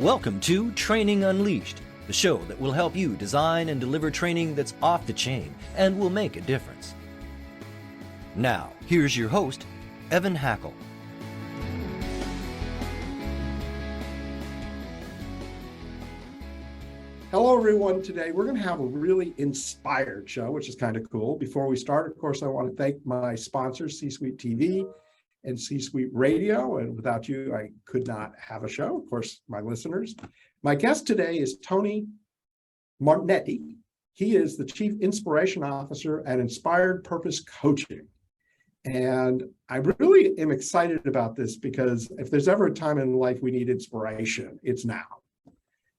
Welcome to Training Unleashed, the show that will help you design and deliver training that's off the chain and will make a difference. Now, here's your host, Evan Hackel. Hello, everyone. Today, we're going to have a really inspired show, which is kind of cool. Before we start, of course, I want to thank my sponsors, C-Suite TV and C-Suite Radio. And without you, I could not have a show. Of course, my listeners. My guest today is Tony Martignetti. He is the Chief Inspiration Officer at Inspired Purpose Coaching. And I really am excited about this because if there's ever a time in life we need inspiration, it's now.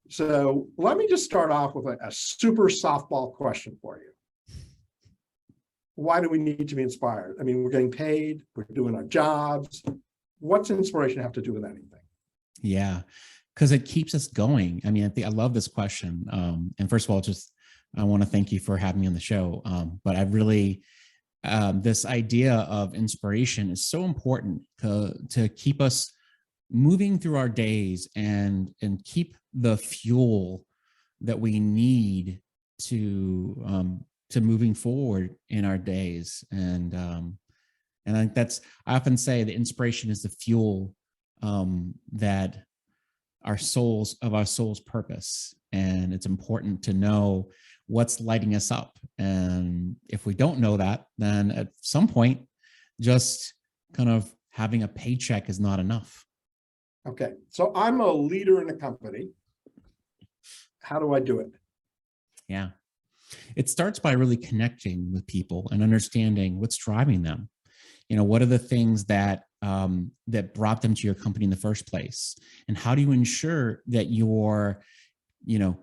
So let me just start off with a super softball question for you. Why do we need to be inspired? I mean, we're getting paid, we're doing our jobs. What's inspiration have to do with anything? Yeah, because it keeps us going. I mean, I love this question. And first of all, I want to thank you for having me on the show. But I really, this idea of inspiration is so important to keep us moving through our days and keep the fuel that we need to moving forward in our days. And I think I often say the inspiration is the fuel that our soul's purpose. And it's important to know what's lighting us up. And if we don't know that, then at some point, just kind of having a paycheck is not enough. Okay, so I'm a leader in a company. How do I do it? Yeah, it starts by really connecting with people and understanding what's driving them. You know, what are the things that brought them to your company in the first place? And how do you ensure that you're,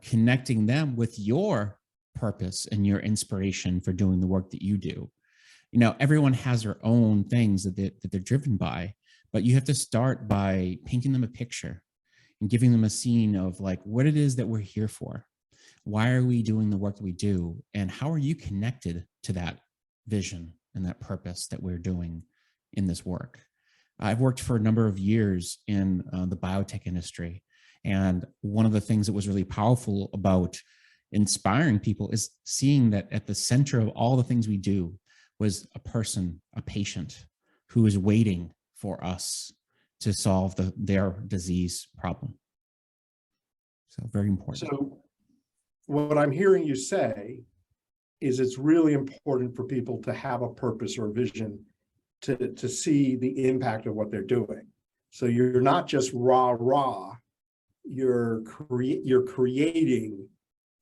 connecting them with your purpose and your inspiration for doing the work that you do? You know, everyone has their own things that they're driven by. But you have to start by painting them a picture and giving them a scene of like what it is that we're here for. Why are we doing the work that we do? And how are you connected to that vision and that purpose that we're doing in this work? I've worked for a number of years in the biotech industry. And one of the things that was really powerful about inspiring people is seeing that at the center of all the things we do was a person, a patient who is waiting for us to solve their disease problem. So very important. So what I'm hearing you say is it's really important for people to have a purpose or a vision to see the impact of what they're doing. So you're not just rah, you're creating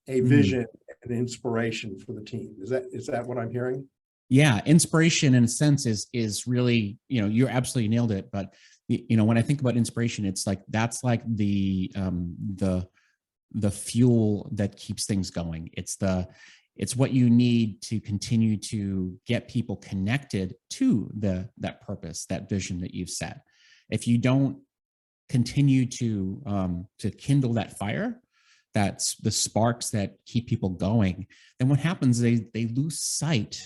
a vision and inspiration for the team. Is that what I'm hearing? Yeah, inspiration in a sense is really, you absolutely nailed it. But when I think about inspiration, it's like that's like the fuel that keeps things going. It's what you need to continue to get people connected to that purpose, that vision that you've set. If you don't continue to kindle that fire, that's the sparks that keep people going, then what happens? They lose sight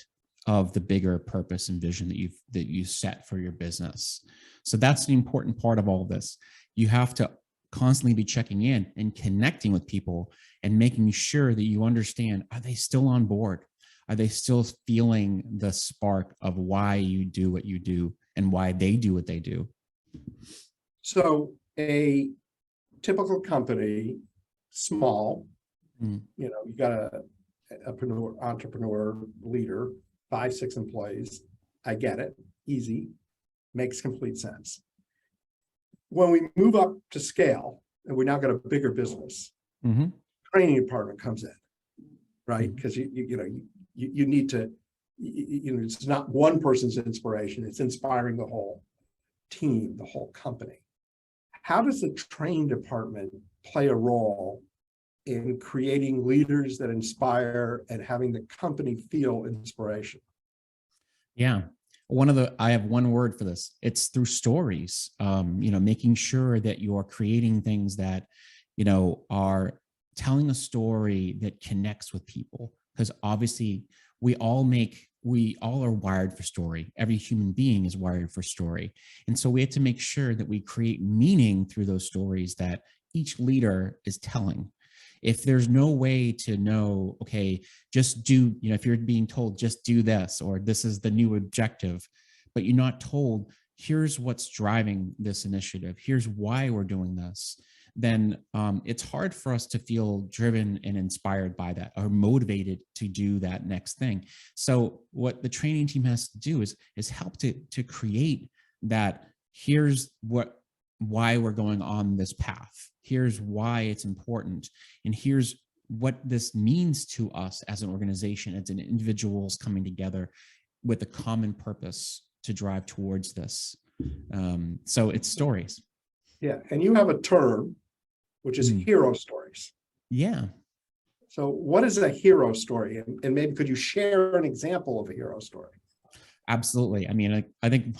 of the bigger purpose and vision that you set for your business. So that's the important part of all this. You have to constantly be checking in and connecting with people and making sure that you understand, are they still on board? Are they still feeling the spark of why you do what you do and why they do what they do? So a typical company, small, you got a entrepreneur leader, 5-6 employees. I get it. Easy. Makes complete sense. When we move up to scale and we now got a bigger business, training department comes in, right? Because you need to, it's not one person's inspiration, it's inspiring the whole team, the whole company. How does the training department play a role in creating leaders that inspire and having the company feel inspiration? Yeah. I have one word for this. It's through stories, making sure that you're creating things that, are telling a story that connects with people. Because obviously we all make we all are wired for story. Every human being is wired for story. And so we have to make sure that we create meaning through those stories that each leader is telling. If there's no way to know, okay, just do, if you're being told, just do this, or this is the new objective, but you're not told, here's what's driving this initiative, here's why we're doing this, then it's hard for us to feel driven and inspired by that or motivated to do that next thing. So what the training team has to do is help to create that, here's why we're going on this path. Here's why it's important. And here's what this means to us as an organization, as an individuals coming together with a common purpose to drive towards this. So it's stories. Yeah. And you have a term, which is hero stories. Yeah. So what is a hero story? And maybe could you share an example of a hero story? Absolutely. I mean, I think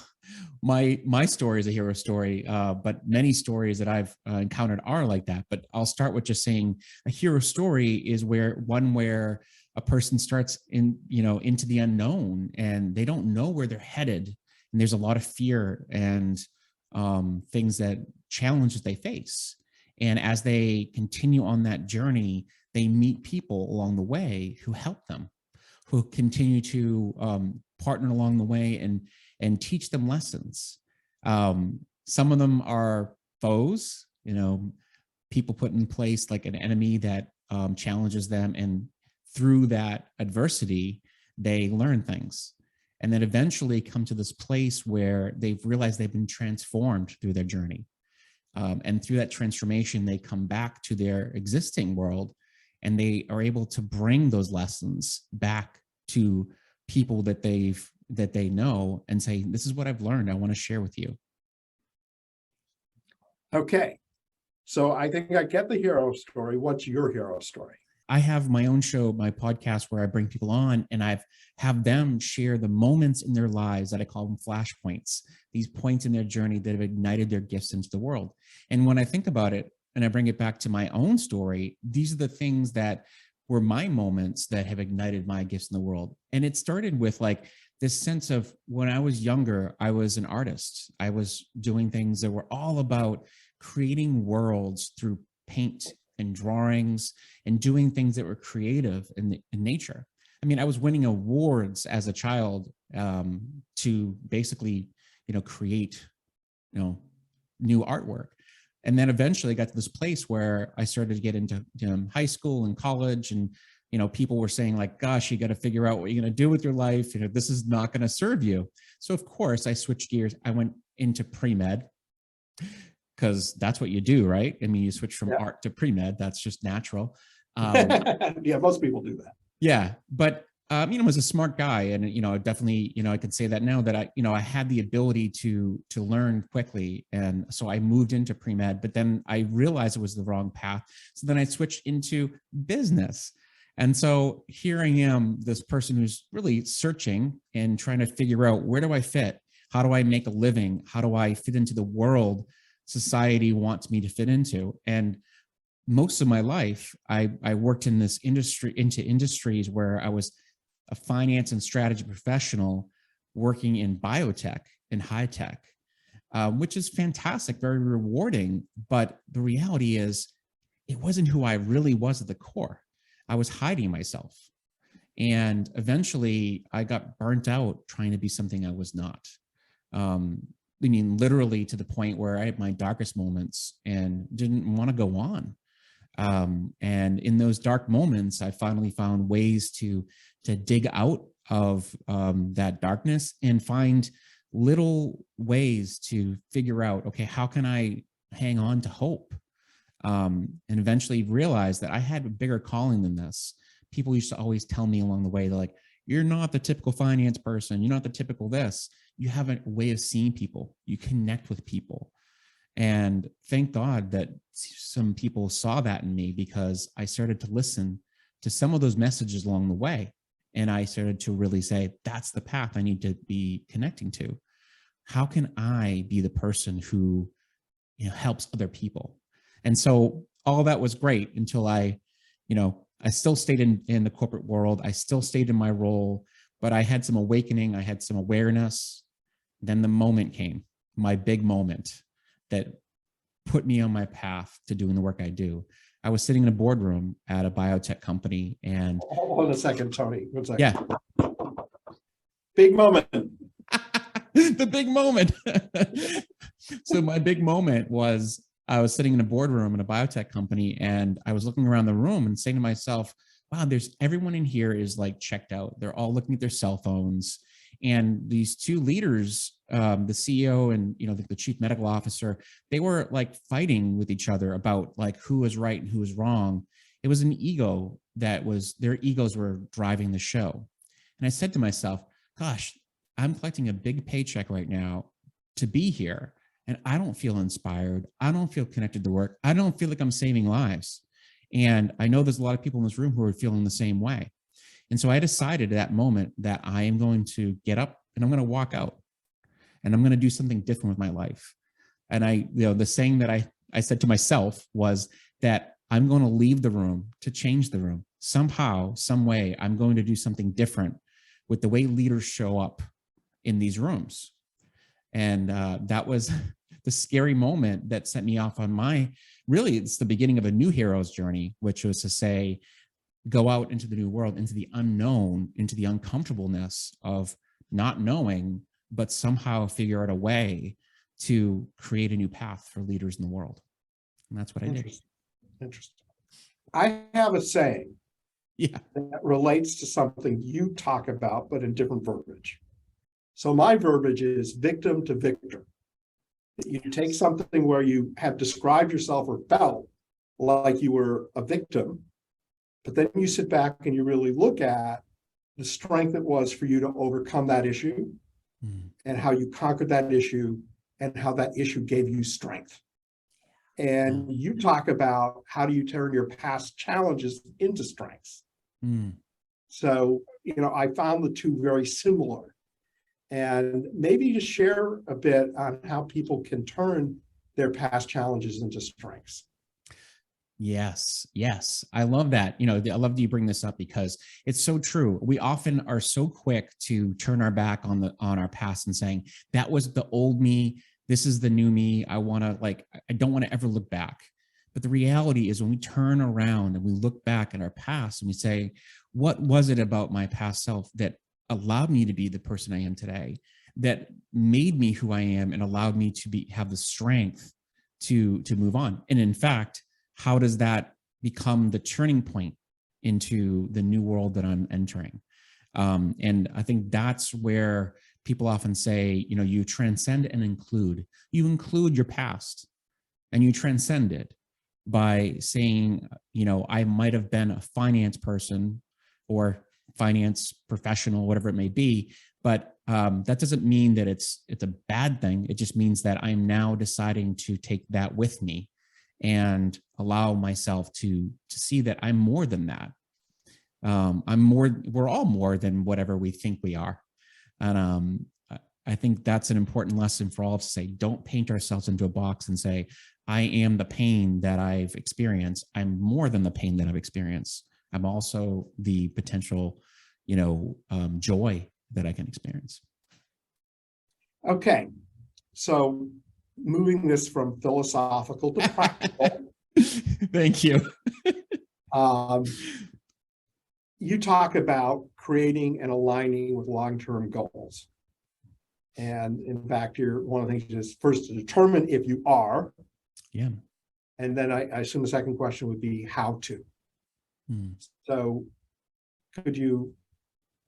my story is a hero story, but many stories that I've encountered are like that. But I'll start with just saying a hero story is where a person starts into the unknown and they don't know where they're headed. And there's a lot of fear and challenges they face. And as they continue on that journey, they meet people along the way who help them, who continue to partner along the way and teach them lessons. Some of them are foes, people put in place like an enemy that challenges them. And through that adversity, they learn things. And then eventually come to this place where they've realized they've been transformed through their journey. And through that transformation, they come back to their existing world and they are able to bring those lessons back to people that they know and say, this is what I've learned. I want to share with you. Okay. So I think I get the hero story. What's your hero story? I have my own show, my podcast, where I bring people on and have them share the moments in their lives that I call them flashpoints, these points in their journey that have ignited their gifts into the world. And when I think about it and I bring it back to my own story, these are the things that were my moments that have ignited my gifts in the world. And it started with like this sense of when I was younger, I was an artist. I was doing things that were all about creating worlds through paint and drawings and doing things that were creative in nature. I mean, I was winning awards as a child to basically, create, new artwork. And then eventually got to this place where I started to get into high school and college, and people were saying like, gosh, you got to figure out what you're going to do with your life. This is not going to serve you. So of course I switched gears. I went into pre-med because that's what you do, right? I mean, you switch from art to pre-med. That's just natural. Yeah, most people do that. Yeah, but I was a smart guy, and definitely, I could say that now that I had the ability to learn quickly, and so I moved into pre-med. But then I realized it was the wrong path, so then I switched into business. And so here I am, this person who's really searching and trying to figure out, where do I fit? How do I make a living? How do I fit into the world society wants me to fit into? And most of my life, I worked in this industries where I was a finance and strategy professional working in biotech and high tech, which is fantastic, very rewarding. But the reality is, it wasn't who I really was at the core. I was hiding myself. And eventually I got burnt out trying to be something I was not. Literally to the point where I had my darkest moments and didn't want to go on. And in those dark moments, I finally found ways to dig out of that darkness and find little ways to figure out, okay, how can I hang on to hope? And eventually realize that I had a bigger calling than this. People used to always tell me along the way, they're like, you're not the typical finance person. You're not the typical this. You have a way of seeing people. You connect with people. And thank God that some people saw that in me, because I started to listen to some of those messages along the way. And I started to really say, that's the path I need to be connecting to. How can I be the person who helps other people? And so all that was great until I still stayed in the corporate world. I still stayed in my role, but I had some awakening. I had some awareness. Then the moment came, my big moment that put me on my path to doing the work I do. I was sitting in a boardroom at a biotech company and Hold on a second, Tony. 1 second. yeah, Big moment. the big moment. So my big moment was I was sitting in a boardroom in a biotech company and I was looking around the room and saying to myself, wow, there's everyone in here is like checked out. They're all looking at their cell phones. And these two leaders, the CEO and the chief medical officer, they were like fighting with each other about like who was right and who was wrong. It was an ego their egos were driving the show. And I said to myself, gosh, I'm collecting a big paycheck right now to be here. And I don't feel inspired. I don't feel connected to work. I don't feel like I'm saving lives. And I know there's a lot of people in this room who are feeling the same way. And so I decided at that moment that I am going to get up and I'm going to walk out and I'm going to do something different with my life. And the saying that I said to myself was that I'm going to leave the room to change the room. Somehow, some way, I'm going to do something different with the way leaders show up in these rooms. And that was the scary moment that set me off on it's the beginning of a new hero's journey, which was to say, go out into the new world, into the unknown, into the uncomfortableness of not knowing, but somehow figure out a way to create a new path for leaders in the world. And that's what I did. Interesting. I have a saying Yeah. that relates to something you talk about, but in different verbiage. So my verbiage is victim to victor. You take something where you have described yourself or felt like you were a victim, but then you sit back and you really look at the strength it was for you to overcome that issue and how you conquered that issue and how that issue gave you strength. And you talk about how do you turn your past challenges into strengths. So, I found the two very similar. And maybe just share a bit on how people can turn their past challenges into strengths. Yes. I love that. I love that you bring this up because it's so true. We often are so quick to turn our back on our past and saying, that was the old me. This is the new me. I don't want to ever look back. But the reality is when we turn around and we look back at our past and we say, what was it about my past self that allowed me to be the person I am today, that made me who I am and allowed me to have the strength to move on? And in fact, how does that become the turning point into the new world that I'm entering? And I think that's where people often say, you transcend and include. You include your past and you transcend it by saying, I might have been a finance person or finance professional, whatever it may be, but that doesn't mean that it's a bad thing. It just means that I'm now deciding to take that with me and allow myself to see that I'm more than that. We're all more than whatever we think we are. And I think that's an important lesson for all of us to say, don't paint ourselves into a box and say, I am the pain that I've experienced. I'm more than the pain that I've experienced. I'm also the potential, joy that I can experience. Okay. So moving this from philosophical to practical. Thank you. You talk about creating and aligning with long-term goals. And in fact, one of the things is first to determine if you are. Yeah. And then I assume the second question would be how to. So could you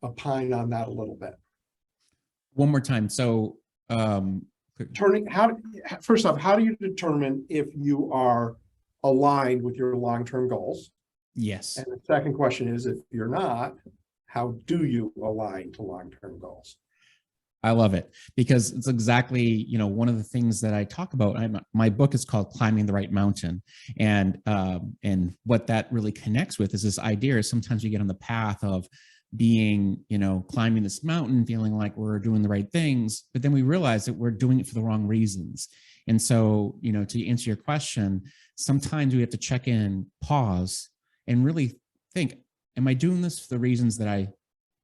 opine on that a little bit? One more time. So first off, how do you determine if you are aligned with your long-term goals? Yes. And the second question is, if you're not, how do you align to long-term goals? I love it because it's exactly, one of the things that I talk about. My book is called Climbing the Right Mountain. And what that really connects with is this idea is sometimes we get on the path of being, climbing this mountain, feeling like we're doing the right things, but then we realize that we're doing it for the wrong reasons. And so, to answer your question, sometimes we have to check in, pause, and really think, am I doing this for the reasons that I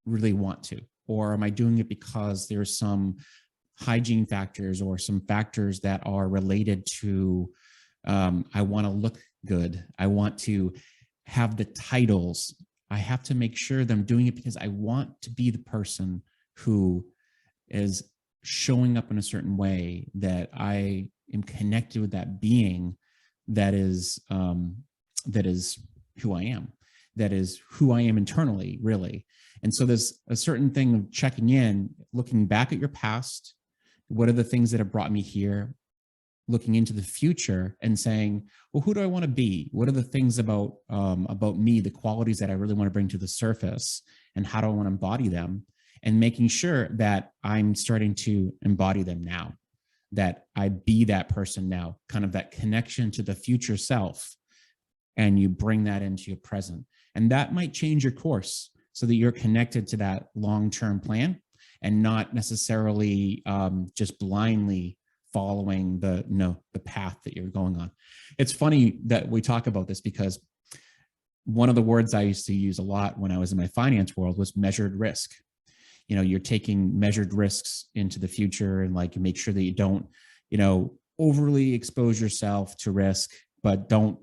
really want to? or am I doing it because there's some hygiene factors or some factors that are related to, I want to look good, I want to have the titles. I have to make sure that I'm doing it because I want to be the person who is showing up in a certain way, that I am connected with that being that is who I am, that is who I am internally, really. And so there's a certain thing of checking in, looking back at your past. What are the things that have brought me here? Looking into the future and saying, well, who do I want to be? What are the things about me, the qualities that I really want to bring to the surface, and how do I want to embody them? And making sure that I'm starting to embody them now, that I be that person now, kind of that connection to the future self, and you bring that into your present. And that might change your course so that you're connected to that long-term plan and not necessarily just blindly following the path that you're going on. It's funny that we talk about this because one of the words I used to use a lot when I was in my finance world was measured risk. You're taking measured risks into the future, and like, you make sure that you don't, overly expose yourself to risk, but don't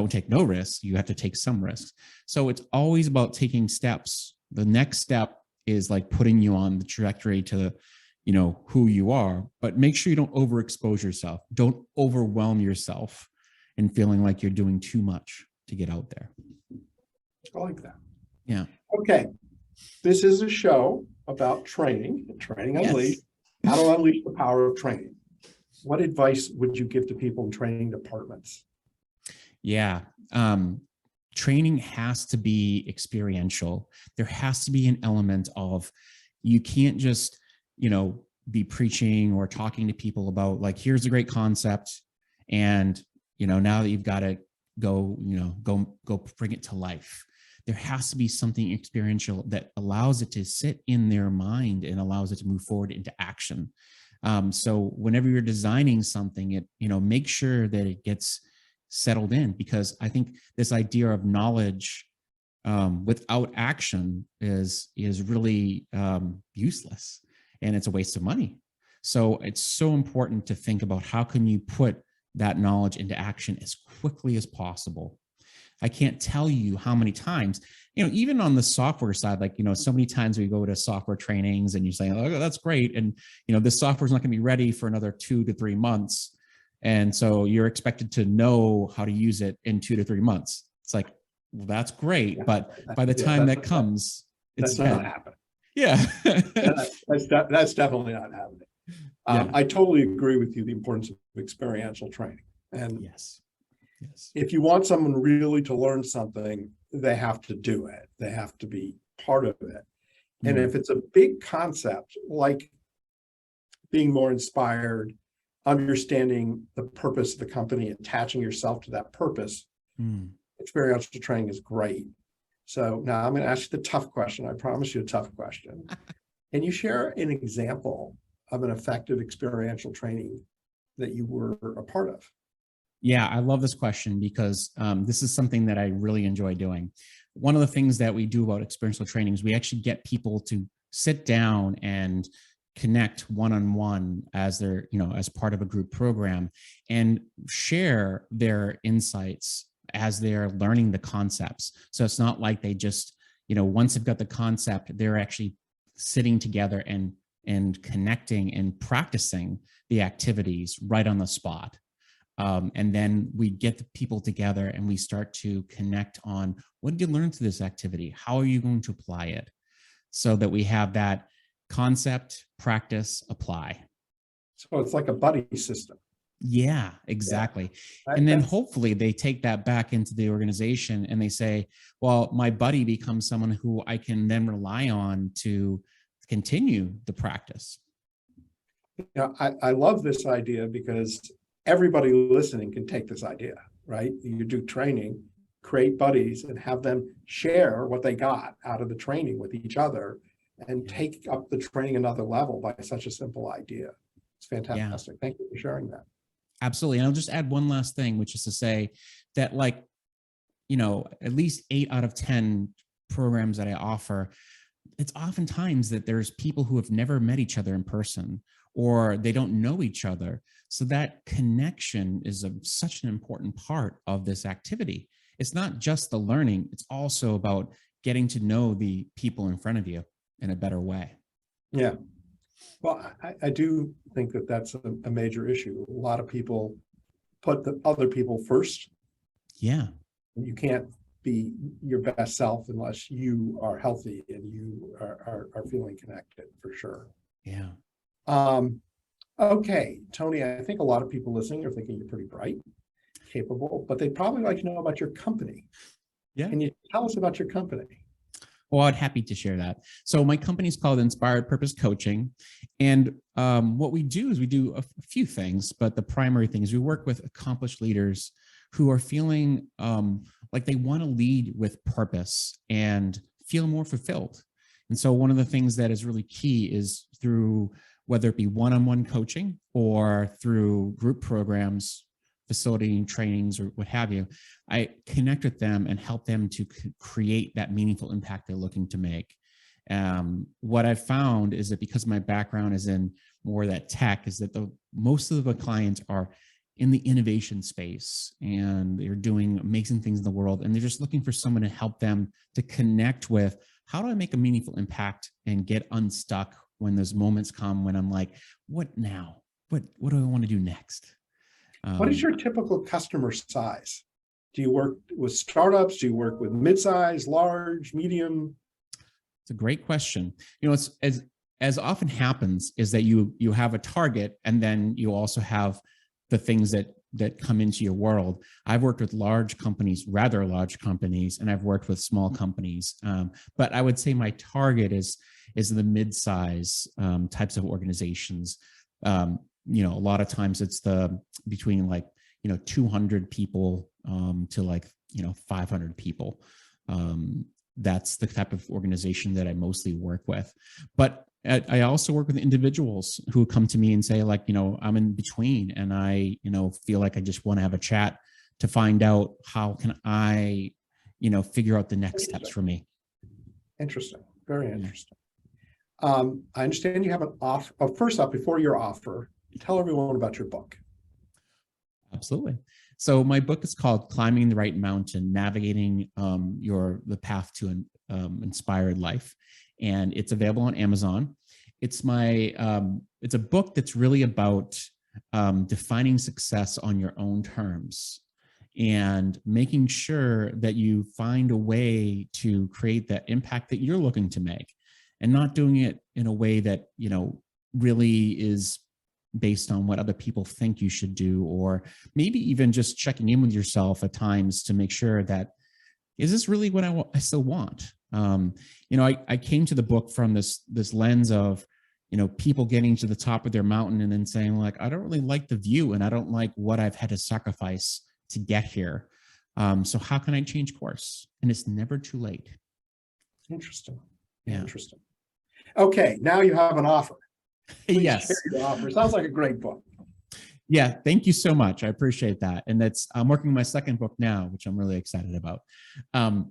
take no risks. You have to take some risks. So it's always about taking steps. The next step is like putting you on the trajectory to, who you are, but make sure you don't overexpose yourself. Don't overwhelm yourself and feeling like you're doing too much to get out there. I like that. Yeah. Okay. This is a show about training Unleashed, how to unleash the power of training. What advice would you give to people in training departments? Yeah. Training has to be experiential. There has to be an element of, you can't just, be preaching or talking to people about like, here's a great concept. And, now that you've got to go bring it to life. There has to be something experiential that allows it to sit in their mind and allows it to move forward into action. So whenever you're designing something, it, make sure that it gets settled in, because I think this idea of knowledge without action is really useless, and it's a waste of money. So it's so important to think about how can you put that knowledge into action as quickly as possible. I can't tell you how many times, even on the software side, like, so many times we go to software trainings and you say, oh, that's great. And, this software is not going to be ready for another 2 to 3 months. And so you're expected to know how to use it in 2 to 3 months. It's like, well, that's great. But by the time that comes, it's that's not happening. Yeah. That's definitely not happening. I totally agree with you, the importance of experiential training. And yes. If you want someone really to learn something, they have to do it. They have to be part of it. And if it's a big concept, like being more inspired, understanding the purpose of the company, attaching yourself to that purpose, experiential training is great. So now I'm going to ask you the tough question. I promise you a tough question. Can you share an example of an effective experiential training that you were a part of? Yeah, I love this question because this is something that I really enjoy doing. One of the things that we do about experiential training is we actually get people to sit down and connect one-on-one as they're, as part of a group program, and share their insights as they're learning the concepts. So it's not like they just, once they've got the concept, they're actually sitting together and connecting and practicing the activities right on the spot. And then we get the people together and we start to connect on, what did you learn through this activity? How are you going to apply it? So that we have that concept, practice, apply. So it's like a buddy system. Yeah, exactly. Yeah. And then hopefully they take that back into the organization and they say, well, my buddy becomes someone who I can then rely on to continue the practice. I love this idea because everybody listening can take this idea, right? You do training, create buddies, and have them share what they got out of the training with each other, and take up the training another level by such a simple idea. It's fantastic. Yeah. Thank you for sharing that. Absolutely. And I'll just add one last thing, which is to say that, at least 8 out of 10 programs that I offer, it's oftentimes that there's people who have never met each other in person, or they don't know each other. So that connection is such an important part of this activity. It's not just the learning, it's also about getting to know the people in front of you in a better way. Yeah. Well, I do think that that's a major issue. A lot of people put the other people first. Yeah. You can't be your best self unless you are healthy and you are feeling connected, for sure. Yeah. Okay, Tony, I think a lot of people listening are thinking you're pretty bright, capable, but they'd probably like to know about your company. Yeah. Can you tell us about your company? Well, I'd happy to share that. So my company is called Inspired Purpose Coaching. And what we do is we do a few things, but the primary thing is we work with accomplished leaders who are feeling like they want to lead with purpose and feel more fulfilled. And so one of the things that is really key is through, whether it be one-on-one coaching or through group programs, facility trainings, or what have you, I connect with them and help them to create that meaningful impact they're looking to make. What I've found is that because my background is in more of that tech, is that most of the clients are in the innovation space and they're doing amazing things in the world, and they're just looking for someone to help them to connect with, how do I make a meaningful impact and get unstuck when those moments come when I'm like, what now? What do I want to do next? What is your typical customer size? Do you work with startups? Do you work with mid-size, large, medium? It's a great question. You know, it's as often happens is that you have a target, and then you also have the things that come into your world. I've worked with large companies, rather large companies, and I've worked with small companies. But I would say my target is the mid-size types of organizations. You know, a lot of times it's between like, 200 people to like, 500 people. That's the type of organization that I mostly work with. But I also work with individuals who come to me and say, like, I'm in between, and I, feel like I just want to have a chat to find out how can I, figure out the next steps for me. Interesting. Very interesting. I understand you have an offer. Oh, first off, before your offer, tell everyone about your book. Absolutely. So my book is called Climbing the Right Mountain, Navigating the Path to an Inspired Life. And it's available on Amazon. It's it's a book that's really about defining success on your own terms and making sure that you find a way to create that impact that you're looking to make, and not doing it in a way that, really is based on what other people think you should do, or maybe even just checking in with yourself at times to make sure that, is this really what I still want? I came to the book from this lens of, people getting to the top of their mountain and then saying, like, I don't really like the view, and I don't like what I've had to sacrifice to get here. So how can I change course? And it's never too late. Interesting. Yeah. Interesting. Okay, now you have an offer. Please Yes. share your offer. Sounds like a great book. Yeah, thank you so much. I appreciate that. And I'm working on my second book now, which I'm really excited about.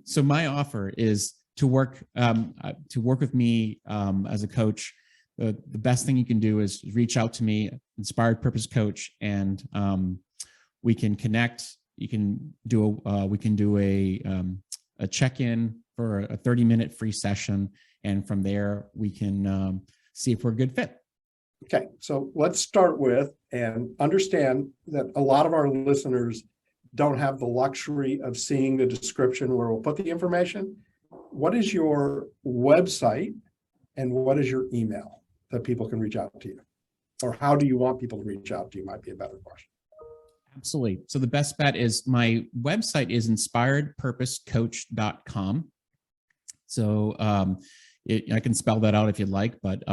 So my offer is to work with me as a coach. The best thing you can do is reach out to me, Inspired Purpose Coach, and we can connect. We can do a check-in for a 30-minute free session, and from there we can see if we're a good fit. Okay, so let's start with, and understand that a lot of our listeners don't have the luxury of seeing the description where we'll put the information. What is your website and what is your email that people can reach out to you? Or how do you want people to reach out to you might be a better question. Absolutely. So the best bet is, my website is inspiredpurposecoach.com. So I can spell that out if you'd like, but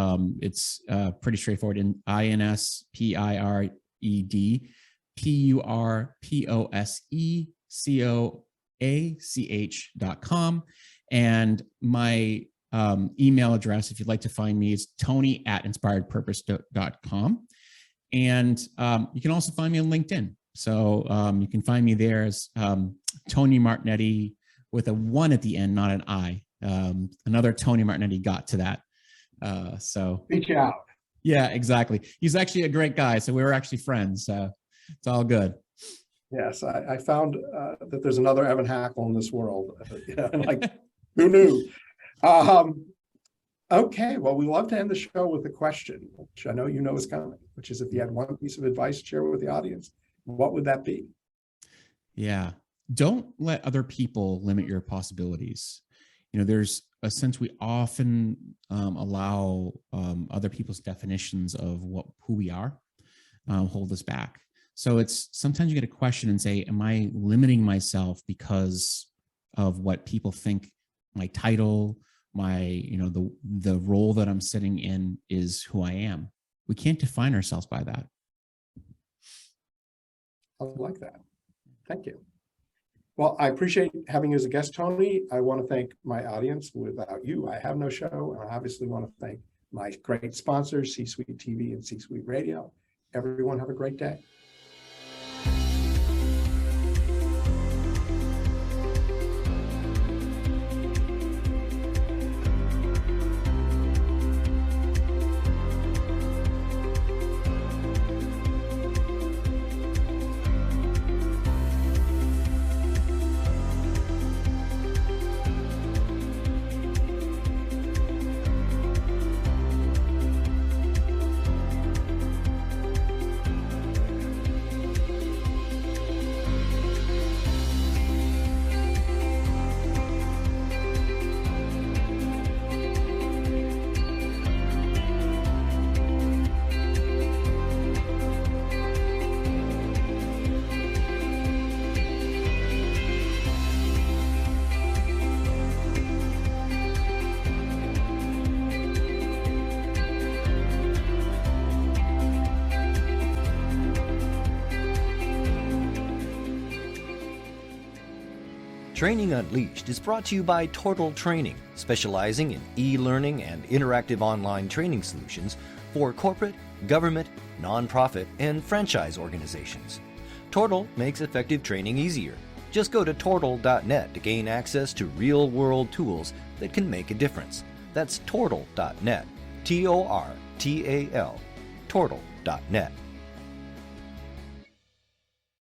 it's pretty straightforward. In inspiredpurposecoach.com. And my email address, if you'd like to find me, is tony@inspiredpurpose.com. And you can also find me on LinkedIn. So you can find me there as Tony Martignetti with a 1 at the end, not an I. Another Tony Martignetti got to that. So Reach out. yeah, exactly. He's actually a great guy. So we were actually friends. So it's all good. Yes, I found that there's another Evan Hackel in this world. Like, who knew? Okay, well, we love to end the show with a question, which I know you know is coming, which is if you had one piece of advice to share with the audience, what would that be? Yeah. Don't let other people limit your possibilities. There's a sense we often allow other people's definitions of who we are hold us back. So it's sometimes you get a question and say, am I limiting myself because of what people think my title, my, the role that I'm sitting in is who I am? We can't define ourselves by that. I like that. Thank you. Well, I appreciate having you as a guest, Tony. I want to thank my audience. Without you, I have no show. And I obviously want to thank my great sponsors, C-Suite TV and C-Suite Radio. Everyone have a great day. Training Unleashed is brought to you by Tortal Training, specializing in e-learning and interactive online training solutions for corporate, government, nonprofit, and franchise organizations. Tortal makes effective training easier. Just go to tortal.net to gain access to real-world tools that can make a difference. That's tortal.net, Tortal, tortal.net.